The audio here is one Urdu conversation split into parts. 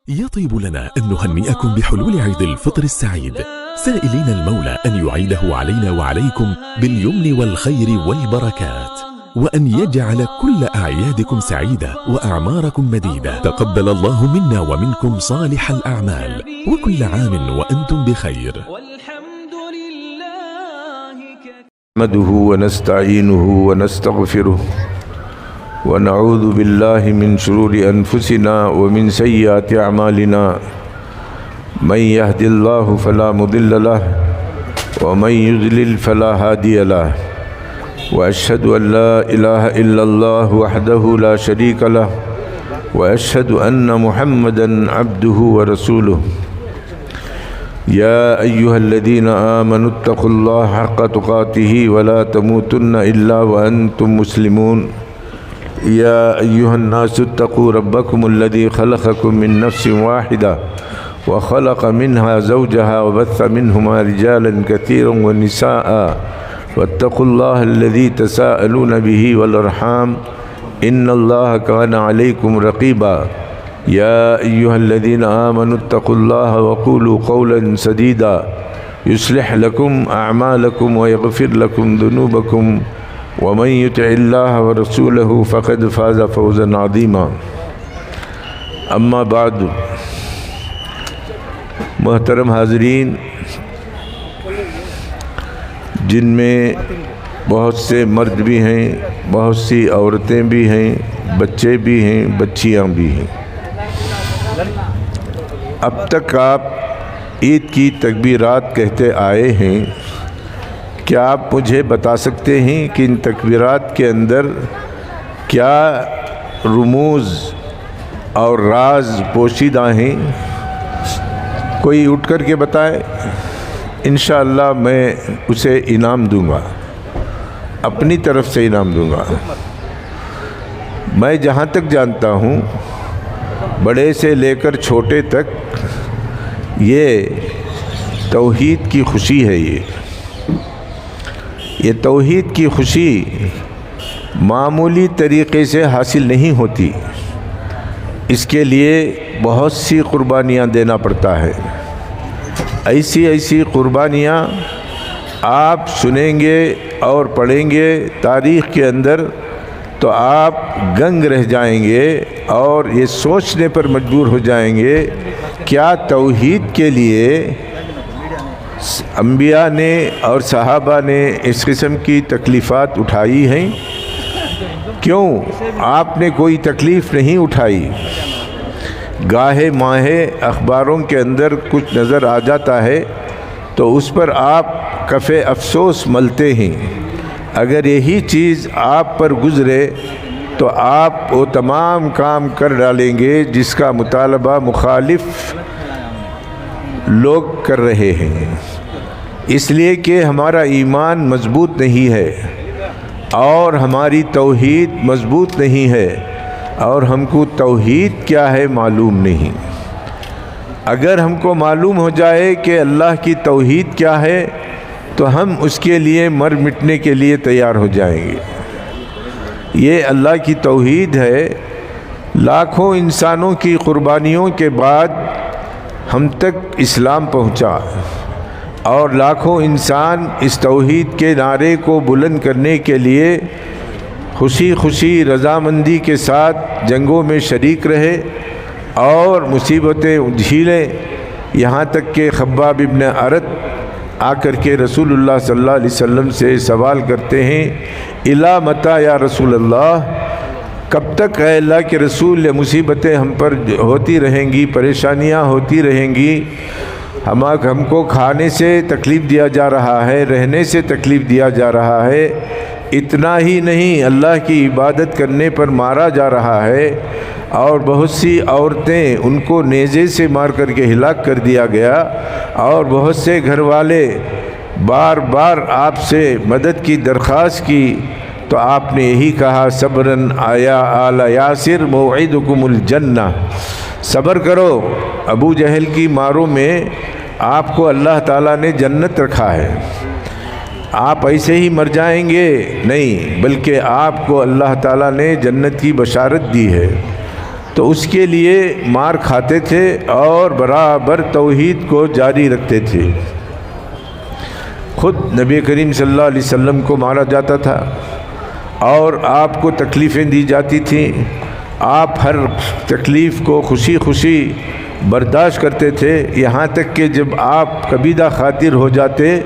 يطيب لنا أن نهنئكم بحلول عيد الفطر السعيد، سائلين المولى أن يعيده علينا وعليكم باليمن والخير والبركات، وأن يجعل كل أعيادكم سعيدة وأعماركم مديدة. تقبل الله منا ومنكم صالح الأعمال، وكل عام وأنتم بخير. نحمده ونستعينه ونستغفره ونعوذ بالله من شرور أنفسنا ومن سيئات أعمالنا، من يهد الله فلا مضل له ومن يضلل فلا هادي له، وأشهد أن لا إله إلا الله وحده لا شريك له، وأشهد أن محمدا عبده ورسوله. يا أيها الذين آمنوا اتقوا الله حق تقاته ولا تموتن إلا وأنتم مسلمون. يا أيها الناس اتقوا ربكم الذي خلقكم من نفس واحدة وخلق منها زوجها وبث منهما رجالا كثيرا ونساء، واتقوا الله الذي تساءلون به والأرحام إن الله كان عليكم رقيبا. يا أيها الذين آمنوا اتقوا الله وقولوا قولا سديدا يصلح لكم أعمالكم ويغفر لكم ذنوبكم، ومن يطع الله ورسوله فقد فاز فوزا عظيما. اما بعد، محترم حاضرین، جن میں بہت سے مرد بھی ہیں، بہت سی عورتیں بھی ہیں، بچے بھی ہیں، بچیاں بھی ہیں، اب تک آپ عید کی تکبیرات کہتے آئے ہیں. کیا آپ مجھے بتا سکتے ہیں کہ ان تکبیرات کے اندر کیا رموز اور راز پوشیدہ ہیں؟ کوئی اٹھ کر کے بتائے، انشاءاللہ میں اسے انعام دوں گا، اپنی طرف سے انعام دوں گا. میں جہاں تک جانتا ہوں، بڑے سے لے کر چھوٹے تک یہ توحید کی خوشی ہے. یہ توحید کی خوشی معمولی طریقے سے حاصل نہیں ہوتی، اس کے لیے بہت سی قربانیاں دینا پڑتا ہے. ایسی قربانیاں آپ سنیں گے اور پڑھیں گے تاریخ کے اندر تو آپ گنگ رہ جائیں گے اور یہ سوچنے پر مجبور ہو جائیں گے، کیا توحید کے لیے انبیاء نے اور صحابہ نے اس قسم کی تکلیفات اٹھائی ہیں؟ کیوں آپ نے کوئی تکلیف نہیں اٹھائی؟ گاہے ماہے اخباروں کے اندر کچھ نظر آ جاتا ہے تو اس پر آپ کف افسوس ملتے ہیں. اگر یہی چیز آپ پر گزرے تو آپ وہ تمام کام کر ڈالیں گے جس کا مطالبہ مخالف لوگ کر رہے ہیں، اس لیے کہ ہمارا ایمان مضبوط نہیں ہے اور ہماری توحید مضبوط نہیں ہے اور ہم کو توحید کیا ہے معلوم نہیں. اگر ہم کو معلوم ہو جائے کہ اللہ کی توحید کیا ہے تو ہم اس کے لیے مر مٹنے کے لیے تیار ہو جائیں گے. یہ اللہ کی توحید ہے. لاکھوں انسانوں کی قربانیوں کے بعد ہم تک اسلام پہنچا اور لاکھوں انسان اس توحید کے نعرے کو بلند کرنے کے لیے خوشی رضامندی کے ساتھ جنگوں میں شریک رہے اور مصیبتیں جھیلیں، یہاں تک کہ خباب ابن ارت آ کر کے رسول اللہ صلی اللہ علیہ وسلم سے سوال کرتے ہیں، الا متی یا رسول اللہ، کب تک اے اللہ کے رسول یہ مصیبتیں ہم پر ہوتی رہیں گی، پریشانیاں ہوتی رہیں گی، ہم کو کھانے سے تکلیف دیا جا رہا ہے، رہنے سے تکلیف دیا جا رہا ہے، اتنا ہی نہیں اللہ کی عبادت کرنے پر مارا جا رہا ہے اور بہت سی عورتیں ان کو نیزے سے مار کر کے ہلاک کر دیا گیا اور بہت سے گھر والے بار بار آپ سے مدد کی درخواست کی تو آپ نے یہی کہا، صبرن آیا آل یاسر موعدکم الجنہ، صبر کرو، ابو جہل کی ماروں میں آپ کو اللہ تعالیٰ نے جنت رکھا ہے، آپ ایسے ہی مر جائیں گے نہیں، بلکہ آپ کو اللہ تعالیٰ نے جنت کی بشارت دی ہے. تو اس کے لیے مار کھاتے تھے اور برابر توحید کو جاری رکھتے تھے۔ خود نبی کریم صلی اللہ علیہ وسلم کو مارا جاتا تھا اور آپ کو تکلیفیں دی جاتی تھیں، آپ ہر تکلیف کو خوشی خوشی برداشت کرتے تھے، یہاں تک کہ جب آپ کبیدہ خاطر ہو جاتے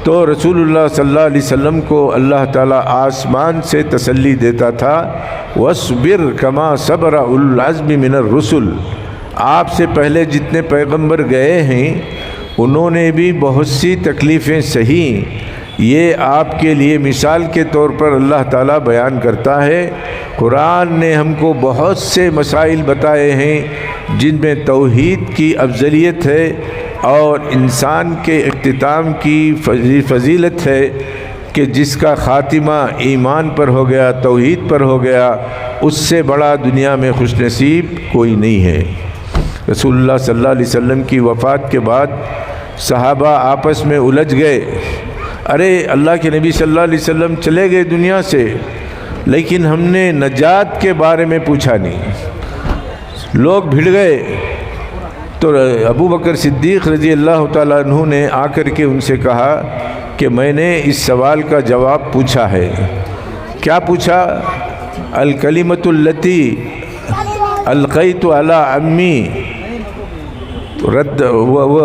تو رسول اللہ صلی اللہ علیہ وسلم کو اللہ تعالیٰ آسمان سے تسلی دیتا تھا، وَاصْبِرْ كَمَا صَبَرَ أُولُو الْعَزْمِ مِنَ الرُّسُلِ۔ آپ سے پہلے جتنے پیغمبر گئے ہیں انہوں نے بھی بہت سی تکلیفیں سہیں، یہ آپ کے لیے مثال کے طور پر اللہ تعالیٰ بیان کرتا ہے۔ قرآن نے ہم کو بہت سے مسائل بتائے ہیں جن میں توحید کی افضلیت ہے اور انسان کے اختتام کی فضیلت ہے کہ جس کا خاتمہ ایمان پر ہو گیا، توحید پر ہو گیا، اس سے بڑا دنیا میں خوش نصیب کوئی نہیں ہے۔ رسول اللہ صلی اللہ علیہ وسلم کی وفات کے بعد صحابہ آپس میں الجھ گئے، ارے اللہ کے نبی صلی اللہ علیہ وسلم چلے گئے دنیا سے، لیکن ہم نے نجات کے بارے میں پوچھا نہیں۔ لوگ بھیڑ گئے تو ابو بکر صدیق رضی اللہ تعالیٰ عنہ نے آ کر کے ان سے کہا کہ میں نے اس سوال کا جواب پوچھا ہے۔ کیا پوچھا؟ الکلمۃ التی القیت علی عمی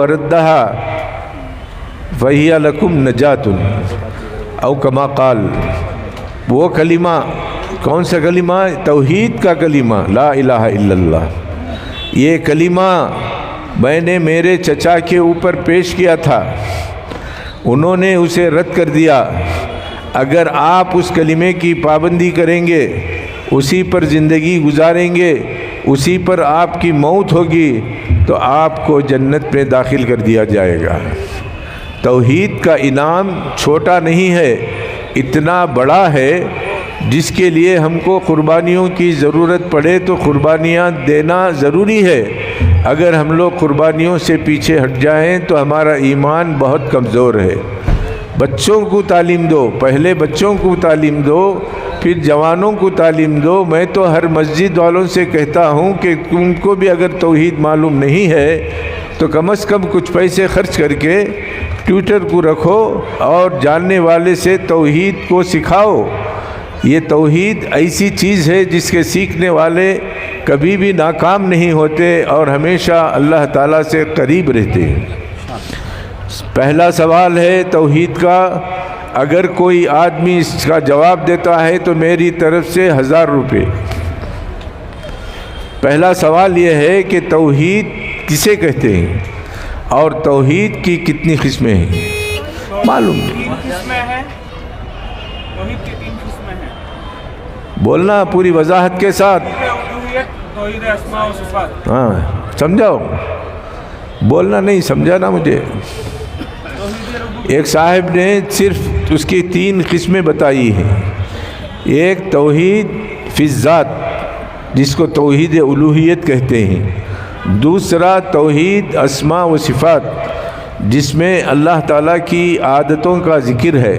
ردھا فہی لکم نجات او کما قال۔ وہ کلمہ کون سا کلمہ؟ توحید کا کلمہ، لا الہ الا اللہ۔ یہ کلمہ میں نے میرے چچا کے اوپر پیش کیا تھا، انہوں نے اسے رد کر دیا۔ اگر آپ اس کلمے کی پابندی کریں گے، اسی پر زندگی گزاریں گے، اسی پر آپ کی موت ہوگی تو آپ کو جنت میں داخل کر دیا جائے گا۔ توحید کا انعام چھوٹا نہیں ہے، اتنا بڑا ہے جس کے لیے ہم کو قربانیوں کی ضرورت پڑے تو قربانیاں دینا ضروری ہے۔ اگر ہم لوگ قربانیوں سے پیچھے ہٹ جائیں تو ہمارا ایمان بہت کمزور ہے۔ بچوں کو تعلیم دو، پہلے بچوں کو تعلیم دو، پھر جوانوں کو تعلیم دو۔ میں تو ہر مسجد والوں سے کہتا ہوں کہ تم کو بھی اگر توحید معلوم نہیں ہے تو کم از کم کچھ پیسے خرچ کر کے ٹیوٹر کو رکھو اور جاننے والے سے توحید کو سکھاؤ۔ یہ توحید ایسی چیز ہے جس کے سیکھنے والے کبھی بھی ناکام نہیں ہوتے اور ہمیشہ اللہ تعالیٰ سے قریب رہتے ہیں۔ پہلا سوال ہے توحید کا، اگر کوئی آدمی اس کا جواب دیتا ہے تو میری طرف سے 1000 روپے۔ پہلا سوال یہ ہے کہ توحید کسے کہتے ہیں اور توحید کی کتنی قسمیں ہیں؟ معلوم نہیں۔ توحید کی 3 قسمیں ہیں۔ بولنا پوری وضاحت کے ساتھ۔ توحید اسماء و صفات۔ ہاں سمجھاؤ، بولنا نہیں سمجھانا مجھے۔ ایک صاحب نے صرف اس کی 3 قسمیں بتائی ہیں۔ ایک توحید فی الذات جس کو توحید الوہیت کہتے ہیں، دوسرا توحید اسماء و صفات جس میں اللہ تعالیٰ کی عادتوں کا ذکر ہے،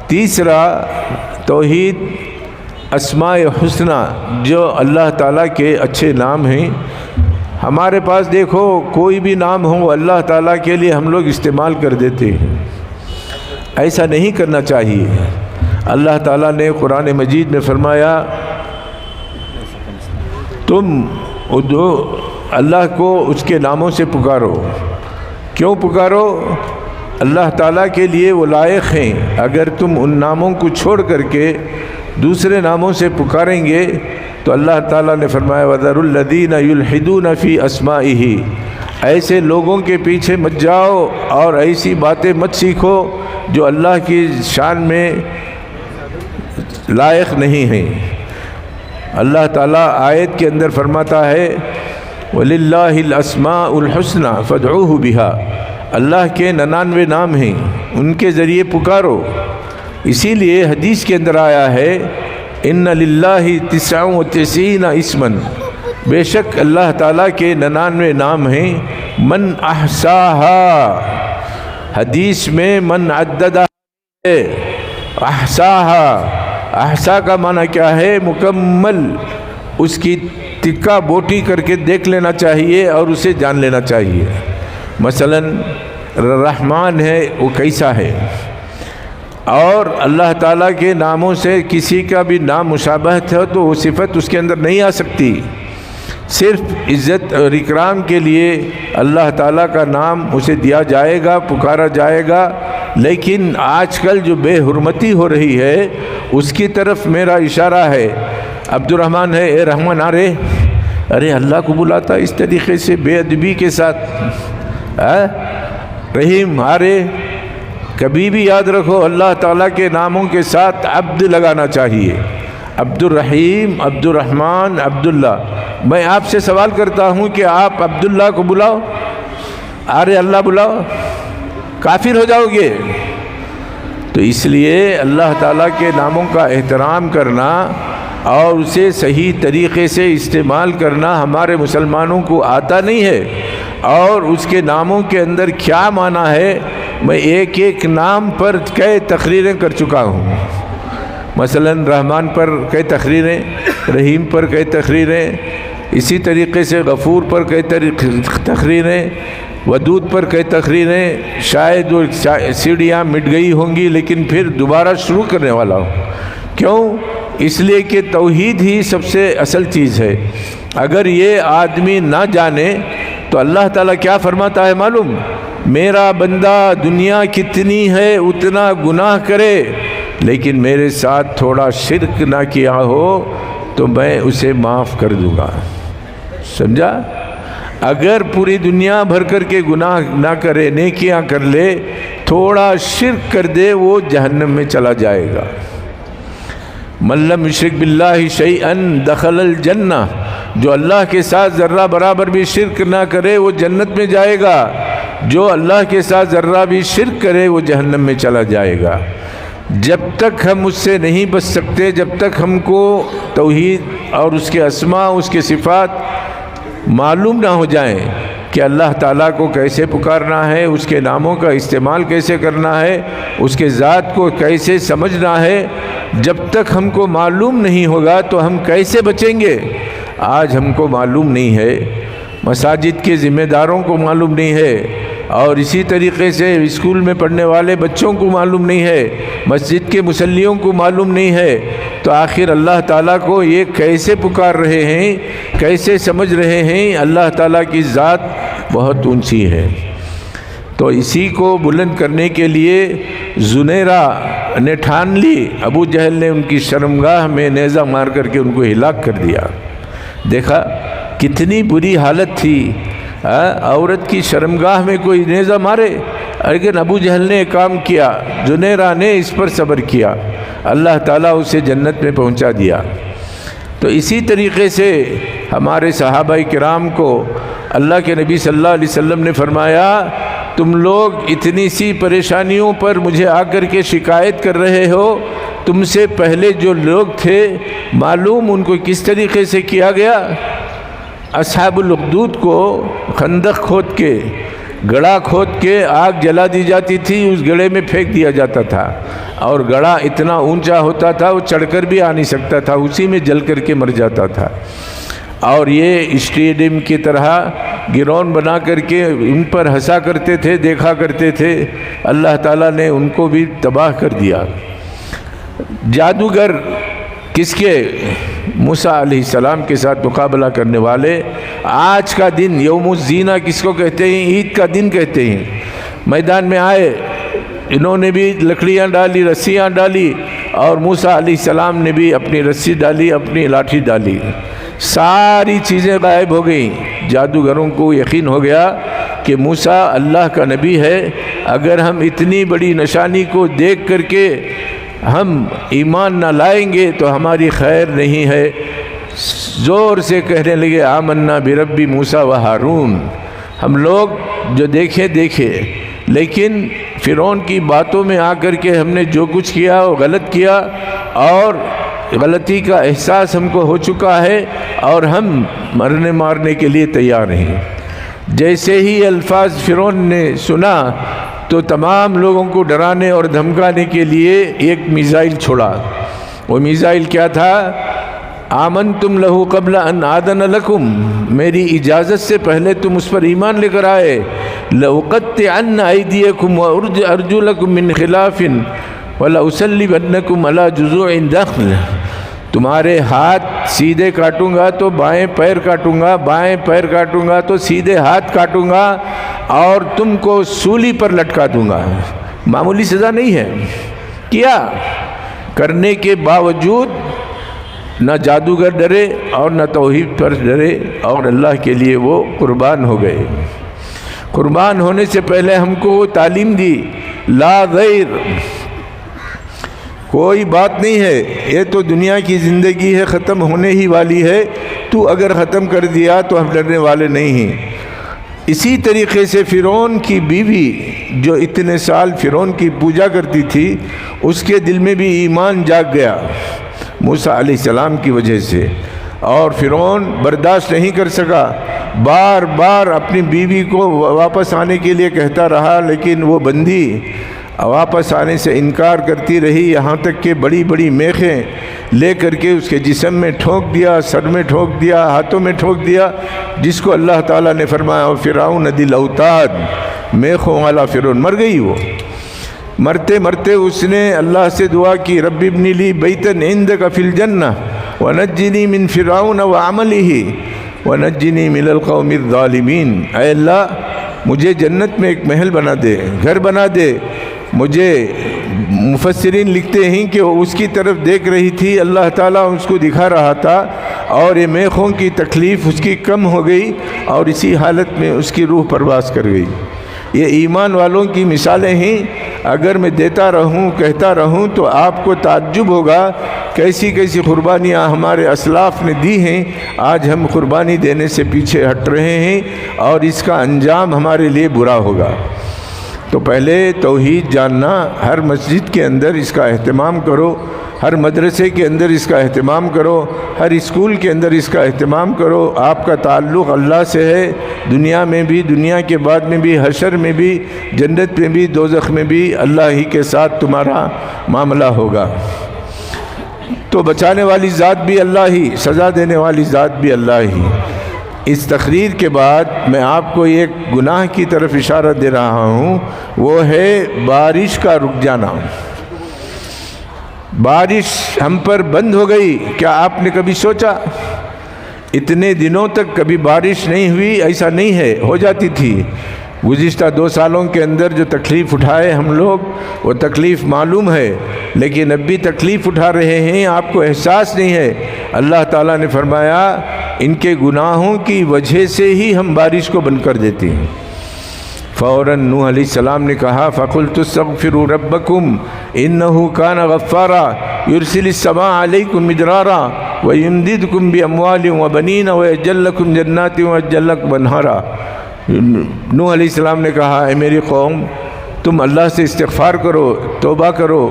تیسرا توحید اسماء حسنہ جو اللہ تعالیٰ کے اچھے نام ہیں۔ ہمارے پاس دیکھو کوئی بھی نام ہو اللہ تعالیٰ کے لیے ہم لوگ استعمال کر دیتے ہیں، ایسا نہیں کرنا چاہیے۔ اللہ تعالیٰ نے قرآن مجید میں فرمایا تم اللہ کو اس کے ناموں سے پکارو۔ کیوں پکارو؟ اللہ تعالیٰ کے لیے وہ لائق ہیں۔ اگر تم ان ناموں کو چھوڑ کر کے دوسرے ناموں سے پکاریں گے تو اللہ تعالیٰ نے فرمایا وَذَرُوا الَّذِينَ يُلْحِدُونَ فِي أَسْمَائِهِ۔ ایسے لوگوں کے پیچھے مت جاؤ اور ایسی باتیں مت سیکھو جو اللہ کی شان میں لائق نہیں ہیں۔ اللہ تعالیٰ آیت کے اندر فرماتا ہے وَلِلَّهِ الْأَسْمَاءُ الْحُسْنَى فَادْعُوهُ بِهَا۔ اللہ کے 99 نام ہیں، ان کے ذریعے پکارو۔ اسی لیے حدیث کے اندر آیا ہے ان للہ 99 اسمن، بے شک اللہ تعالیٰ کے 99 نام ہیں، من احصاها، حدیث میں من عددہ ہے، احصاها، احصا کا معنی کیا ہے؟ مکمل، اس کی تکا بوٹی کر کے دیکھ لینا چاہیے اور اسے جان لینا چاہیے۔ مثلاً رحمان ہے وہ کیسا ہے، اور اللہ تعالیٰ کے ناموں سے کسی کا بھی نام مشابہت ہے تو وہ صفت اس کے اندر نہیں آ سکتی۔ صرف عزت اور اکرام کے لیے اللہ تعالیٰ کا نام اسے دیا جائے گا، پکارا جائے گا، لیکن آج کل جو بے حرمتی ہو رہی ہے اس کی طرف میرا اشارہ ہے۔ عبد الرحمن ہے، اے رحمان ارے اللہ کو بلاتا اس طریقے سے بے ادبی کے ساتھ۔ رحیم کبھی بھی یاد رکھو اللہ تعالیٰ کے ناموں کے ساتھ عبد لگانا چاہیے۔ عبد الرحیم، عبد الرحمن، عبداللہ۔ میں آپ سے سوال کرتا ہوں کہ آپ عبداللہ کو بلاؤ، اللہ بلاؤ، کافر ہو جاؤ گے۔ تو اس لیے اللہ تعالیٰ کے ناموں کا احترام کرنا اور اسے صحیح طریقے سے استعمال کرنا ہمارے مسلمانوں کو آتا نہیں ہے، اور اس کے ناموں کے اندر کیا معنی ہے میں ایک ایک نام پر کئی تقریریں کر چکا ہوں۔ مثلاً رحمان پر کئی تقریریں، رحیم پر کئی تقریریں، اسی طریقے سے غفور پر کئی تقریریں، ودود پر کئی تقریریں۔ شاید وہ سیڑھیاں مٹ گئی ہوں گی لیکن پھر دوبارہ شروع کرنے والا ہوں۔ کیوں؟ اس لیے کہ توحید ہی سب سے اصل چیز ہے۔ اگر یہ آدمی نہ جانے تو اللہ تعالیٰ کیا فرماتا ہے معلوم؟ میرا بندہ دنیا کتنی ہے اتنا گناہ کرے لیکن میرے ساتھ تھوڑا شرک نہ کیا ہو تو میں اسے معاف کر دوں گا۔ سمجھا؟ اگر پوری دنیا بھر کر کے گناہ نہ کرے، نیکیاں کر لے، تھوڑا شرک کر دے، وہ جہنم میں چلا جائے گا۔ من لم یشرک باللہ شیئا دخل الجنہ، جو اللہ کے ساتھ ذرہ برابر بھی شرک نہ کرے وہ جنت میں جائے گا، جو اللہ کے ساتھ ذرہ بھی شرک کرے وہ جہنم میں چلا جائے گا۔ جب تک ہم اس سے نہیں بچ سکتے، جب تک ہم کو توحید اور اس کے اسماء، اس کے صفات معلوم نہ ہو جائیں کہ اللہ تعالیٰ کو کیسے پکارنا ہے، اس کے ناموں کا استعمال کیسے کرنا ہے، اس کے ذات کو کیسے سمجھنا ہے، جب تک ہم کو معلوم نہیں ہوگا تو ہم کیسے بچیں گے؟ آج ہم کو معلوم نہیں ہے، مساجد کے ذمہ داروں کو معلوم نہیں ہے، اور اسی طریقے سے اسکول میں پڑھنے والے بچوں کو معلوم نہیں ہے، مسجد کے مصلیوں کو معلوم نہیں ہے، تو آخر اللہ تعالیٰ کو یہ کیسے پکار رہے ہیں، کیسے سمجھ رہے ہیں؟ اللہ تعالیٰ کی ذات بہت اونچی ہے۔ تو اسی کو بلند کرنے کے لیے زنیرہ نے ٹھان لی، ابو جہل نے ان کی شرمگاہ میں نیزہ مار کر کے ان کو ہلاک کر دیا۔ دیکھا کتنی بری حالت تھی، عورت کی شرمگاہ میں کوئی نیزہ مارے، لیکن ابو جہل نے کام کیا، زنیرہ نے اس پر صبر کیا، اللہ تعالیٰ اسے جنت میں پہنچا دیا۔ تو اسی طریقے سے ہمارے صحابہ کرام کو اللہ کے نبی صلی اللہ علیہ وسلم نے فرمایا، تم لوگ اتنی سی پریشانیوں پر مجھے آ کر کے شکایت کر رہے ہو، تم سے پہلے جو لوگ تھے معلوم ان کو کس طریقے سے کیا گیا؟ اصحاب الاخدود کو خندق کھود کے، گڑھا کھود کے آگ جلا دی جاتی تھی، اس گڑھے میں پھینک دیا جاتا تھا، اور گڑھا اتنا اونچا ہوتا تھا وہ چڑھ کر بھی آ نہیں سکتا تھا، اسی میں جل کر کے مر جاتا تھا۔ اور یہ اسٹیڈیم کی طرح گراؤنڈ بنا کر کے ان پر ہنسا کرتے تھے، دیکھا کرتے تھے، اللہ تعالیٰ نے ان کو بھی تباہ کر دیا۔ جادوگر کس کے؟ موسیٰ علیہ السلام کے ساتھ مقابلہ کرنے والے۔ آج کا دن یوم الزینہ کس کو کہتے ہیں؟ عید کا دن کہتے ہیں۔ میدان میں آئے، انہوں نے بھی لکڑیاں ڈالی، رسیاں ڈالی، اور موسیٰ علیہ السلام نے بھی اپنی رسی ڈالی، اپنی لاٹھی ڈالی، ساری چیزیں غائب ہو گئیں۔ جادوگروں کو یقین ہو گیا کہ موسیٰ اللہ کا نبی ہے، اگر ہم اتنی بڑی نشانی کو دیکھ کر کے ہم ایمان نہ لائیں گے تو ہماری خیر نہیں ہے۔ زور سے کہنے لگے آمنا بربی موسیٰ و ہارون، ہم لوگ جو دیکھے، لیکن فرعون کی باتوں میں آ کر کے ہم نے جو کچھ کیا وہ غلط کیا، اور غلطی کا احساس ہم کو ہو چکا ہے، اور ہم مرنے مارنے کے لیے تیار ہیں۔ جیسے ہی الفاظ فرعون نے سنا تو تمام لوگوں کو ڈرانے اور دھمکانے کے لیے ایک میزائل چھوڑا۔ وہ میزائل کیا تھا؟ آمنتم لہو قبل ان آذن لکم، میری اجازت سے پہلے تم اس پر ایمان لے کر آئے. لأقطعن أيديكم وأرجلكم من خلاف ولأصلبنكم على جذوع النخل، تمہارے ہاتھ سیدھے کاٹوں گا تو بائیں پیر کاٹوں گا، بائیں پیر کاٹوں گا تو سیدھے ہاتھ کاٹوں گا، اور تم کو سولی پر لٹکا دوں گا. معمولی سزا نہیں ہے. کیا کرنے کے باوجود نہ جادوگر ڈرے اور نہ توحید پر ڈرے، اور اللہ کے لیے وہ قربان ہو گئے. قربان ہونے سے پہلے ہم کو وہ تعلیم دی، لا غیر، کوئی بات نہیں ہے، یہ تو دنیا کی زندگی ہے، ختم ہونے ہی والی ہے، تو اگر ختم کر دیا تو ہم ڈرنے والے نہیں ہیں. اسی طریقے سے فرعون کی بیوی جو اتنے سال فرعون کی پوجا کرتی تھی، اس کے دل میں بھی ایمان جاگ گیا موسیٰ علیہ السلام کی وجہ سے، اور فرعون برداشت نہیں کر سکا، بار بار اپنی بیوی کو واپس آنے کے لیے کہتا رہا، لیکن وہ بندی واپس آنے سے انکار کرتی رہی، یہاں تک کہ بڑی بڑی میخیں لے کر کے اس کے جسم میں ٹھونک دیا، سر میں ٹھونک دیا، ہاتھوں میں ٹھونک دیا، جس کو اللہ تعالیٰ نے فرمایا فرعون ذی الاوتاد، میخوں والا فرعون. مر گئی وہ. مرتے مرتے اس نے اللہ سے دعا کی، رب ابن لی بیتا عندک فی الجنہ ونجنی من فرعون وعملہ ونجنی من القوم الظالمین. اے اللہ مجھے جنت میں ایک محل بنا دے، گھر بنا دے. مجھے مفسرین لکھتے ہیں کہ وہ اس کی طرف دیکھ رہی تھی، اللہ تعالیٰ اس کو دکھا رہا تھا، اور یہ میخوں کی تکلیف اس کی کم ہو گئی، اور اسی حالت میں اس کی روح پرواز کر گئی. یہ ایمان والوں کی مثالیں ہیں. اگر میں دیتا رہوں، کہتا رہوں، تو آپ کو تعجب ہوگا کیسی کیسی قربانیاں ہمارے اسلاف نے دی ہیں. آج ہم قربانی دینے سے پیچھے ہٹ رہے ہیں، اور اس کا انجام ہمارے لیے برا ہوگا. تو پہلے توحید جاننا، ہر مسجد کے اندر اس کا اہتمام کرو، ہر مدرسے کے اندر اس کا اہتمام کرو، ہر اسکول کے اندر اس کا اہتمام کرو. آپ کا تعلق اللہ سے ہے، دنیا میں بھی، دنیا کے بعد میں بھی، حشر میں بھی، جنت میں بھی، دوزخ میں بھی اللہ ہی کے ساتھ تمہارا معاملہ ہوگا. تو بچانے والی ذات بھی اللہ ہی، سزا دینے والی ذات بھی اللہ ہی. اس تقریر کے بعد میں آپ کو ایک گناہ کی طرف اشارہ دے رہا ہوں، وہ ہے بارش کا رک جانا. بارش ہم پر بند ہو گئی. کیا آپ نے کبھی سوچا؟ اتنے دنوں تک کبھی بارش نہیں ہوئی، ایسا نہیں ہے، ہو جاتی تھی. گزشتہ 2 سالوں کے اندر جو تکلیف اٹھائے ہم لوگ، وہ تکلیف معلوم ہے، لیکن اب بھی تکلیف اٹھا رہے ہیں، آپ کو احساس نہیں ہے. اللہ تعالیٰ نے فرمایا ان کے گناہوں کی وجہ سے ہی ہم بارش کو بند کر دیتے ہیں. فوراً نوح علیہ السلام نے کہا فَقُلْتُ اسْتَغْفِرُوا رَبَّكُمْ إِنَّهُ كَانَ غَفَّارًا يُرْسِلِ السَّمَاءَ عَلَيْكُمْ مِدْرَارًا وَيُمْدِدْكُمْ بِأَمْوَالٍ وَبَنِينَ وَيَجْعَلْ لَكُمْ جَنَّاتٍ وَيَجْعَلْ لَكُمْ أَنْهَارًا. نوح علیہ السلام نے کہا اے میری قوم، تم اللہ سے استغفار کرو، توبہ کرو.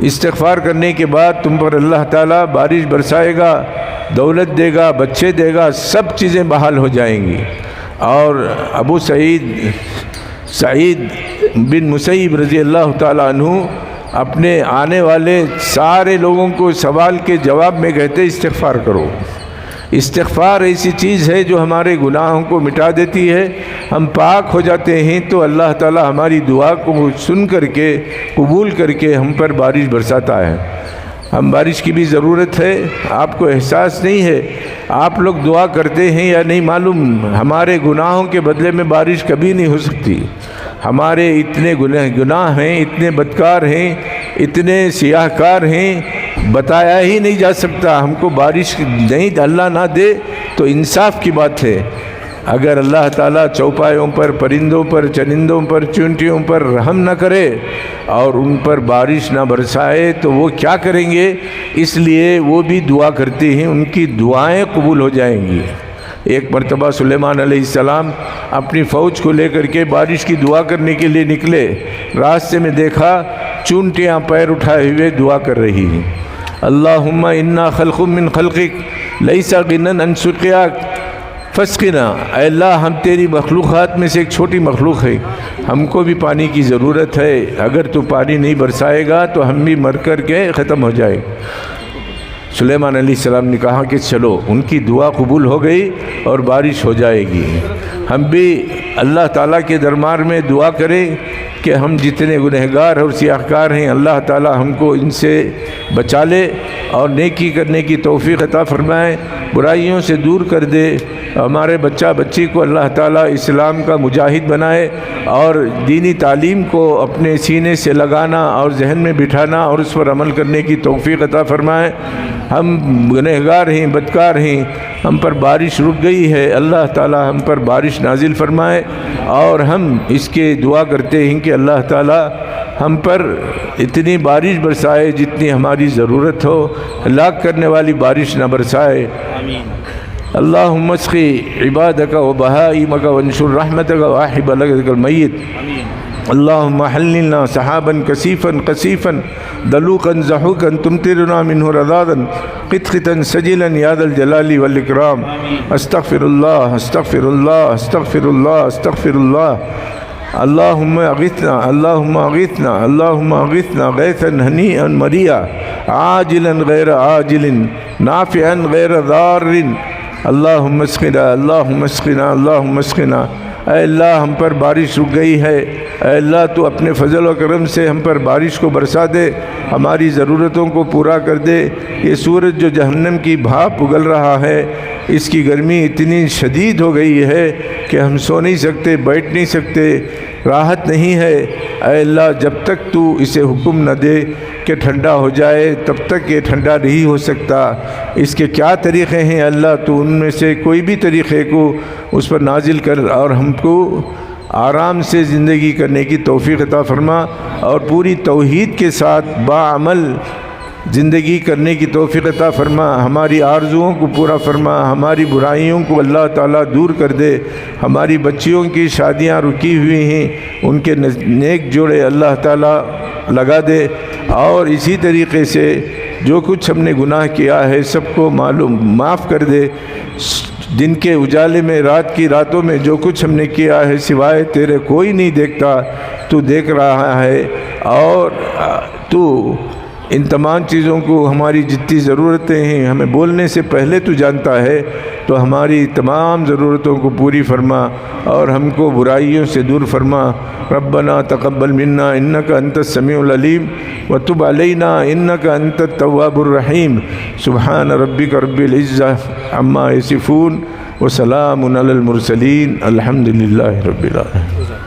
استغفار کرنے کے بعد تم پر اللہ تعالیٰ بارش برسائے گا، دولت دے گا، بچے دے گا، سب چیزیں بحال ہو جائیں گی. اور ابو سعید بن مسیب رضی اللہ تعالیٰ عنہ اپنے آنے والے سارے لوگوں کو سوال کے جواب میں کہتے استغفار کرو. استغفار ایسی چیز ہے جو ہمارے گناہوں کو مٹا دیتی ہے. ہم پاک ہو جاتے ہیں تو اللہ تعالیٰ ہماری دعا کو سن کر کے، قبول کر کے ہم پر بارش برساتا ہے. ہم بارش کی بھی ضرورت ہے. آپ کو احساس نہیں ہے، آپ لوگ دعا کرتے ہیں یا نہیں معلوم، ہمارے گناہوں کے بدلے میں بارش کبھی نہیں ہو سکتی. ہمارے اتنے گناہ ہیں، اتنے بدکار ہیں، اتنے سیاہ کار ہیں، بتایا ہی نہیں جا سکتا. ہم کو بارش نہیں اللہ نہ دے تو انصاف کی بات ہے. اگر اللہ تعالیٰ چوپایوں پر، پرندوں پر، چرندوں پر، چونٹیوں پر رحم نہ کرے اور ان پر بارش نہ برسائے تو وہ کیا کریں گے؟ اس لیے وہ بھی دعا کرتے ہیں، ان کی دعائیں قبول ہو جائیں گی. ایک مرتبہ سلیمان علیہ السلام اپنی فوج کو لے کر کے بارش کی دعا کرنے کے لیے نکلے. راستے میں دیکھا چونٹیاں پیر اٹھائے ہوئے دعا کر رہی ہیں، اللہم انا خلق من خلقک لیس غنی عن سقیاک فسقنا. اے اللہ ہم تیری مخلوقات میں سے ایک چھوٹی مخلوق ہے، ہم کو بھی پانی کی ضرورت ہے. اگر تو پانی نہیں برسائے گا تو ہم بھی مر کر کے ختم ہو جائے. سلیمان علیہ السلام نے کہا کہ چلو، ان کی دعا قبول ہو گئی اور بارش ہو جائے گی۔ ہم بھی اللہ تعالیٰ کے دربار میں دعا کریں کہ ہم جتنے گنہگار اور سیاہکار ہیں، اللہ تعالیٰ ہم کو ان سے بچا لے اور نیکی کرنے کی توفیق عطا فرمائے، برائیوں سے دور کر دے۔ ہمارے بچہ بچی کو اللہ تعالیٰ اسلام کا مجاہد بنائے اور دینی تعلیم کو اپنے سینے سے لگانا اور ذہن میں بٹھانا اور اس پر عمل کرنے کی توفیق عطا فرمائے۔ ہم گنہگار ہیں، بدکار ہیں، ہم پر بارش رک گئی ہے، اللہ تعالیٰ ہم پر بارش نازل فرمائے، اور ہم اس کے دعا کرتے ہیں کہ اللہ تعالیٰ ہم پر اتنی بارش برسائے جتنی ہماری ضرورت ہو، ہلاک کرنے والی بارش نہ برسائے۔ اللہم اسقی عبادک و بہائمک وانشر رحمتک واحی بلدک المیت۔ اللہم حللنا سحابا کثیفا قصیفا دلوقا زحوقا تمطرنا منہ رذاذا قطقطا سجلا یا ذا الجلال والاکرام۔ استغفر اللہ استغفر اللہ استغفر اللہ استغفر اللہ۔ اللہم اغثنا اللہم اغثنا اللہم اغثنا غیثا ہنیئا مریا عاجلا غیر عاجل نافعا غیر ضار۔ اللہم اسقنا اللہم اسقنا اللہم اسقنا۔ اے اللہ ہم پر بارش رک گئی ہے، اے اللہ تو اپنے فضل و کرم سے ہم پر بارش کو برسا دے، ہماری ضرورتوں کو پورا کر دے۔ یہ سورج جو جہنم کی بھاپ اگل رہا ہے، اس کی گرمی اتنی شدید ہو گئی ہے کہ ہم سو نہیں سکتے، بیٹھ نہیں سکتے، راحت نہیں ہے۔ اے اللہ جب تک تو اسے حکم نہ دے کہ ٹھنڈا ہو جائے تب تک یہ ٹھنڈا نہیں ہو سکتا۔ اس کے کیا طریقے ہیں اللہ، تو ان میں سے کوئی بھی طریقے کو اس پر نازل کر اور ہم کو آرام سے زندگی کرنے کی توفیق عطا فرما، اور پوری توحید کے ساتھ باعمل زندگی کرنے کی توفیق عطا فرما۔ ہماری آرزوؤں کو پورا فرما، ہماری برائیوں کو اللہ تعالیٰ دور کر دے۔ ہماری بچیوں کی شادیاں رکی ہوئی ہیں، ان کے نیک جوڑے اللہ تعالیٰ لگا دے، اور اسی طریقے سے جو کچھ ہم نے گناہ کیا ہے سب کو معاف کر دے۔ دن کے اجالے میں، رات کی راتوں میں جو کچھ ہم نے کیا ہے سوائے تیرے کوئی نہیں دیکھتا، تو دیکھ رہا ہے، اور تو ان تمام چیزوں کو، ہماری جتنی ضرورتیں ہیں ہمیں بولنے سے پہلے تو جانتا ہے، تو ہماری تمام ضرورتوں کو پوری فرما اور ہم کو برائیوں سے دور فرما۔ ربنا تقبل منا انک انت السمیع العلیم وتب علینا انک انت التواب الرحیم۔ سبحان ربک رب العزہ عما یصفون وسلام علی المرسلین الحمد للہ رب العالمین۔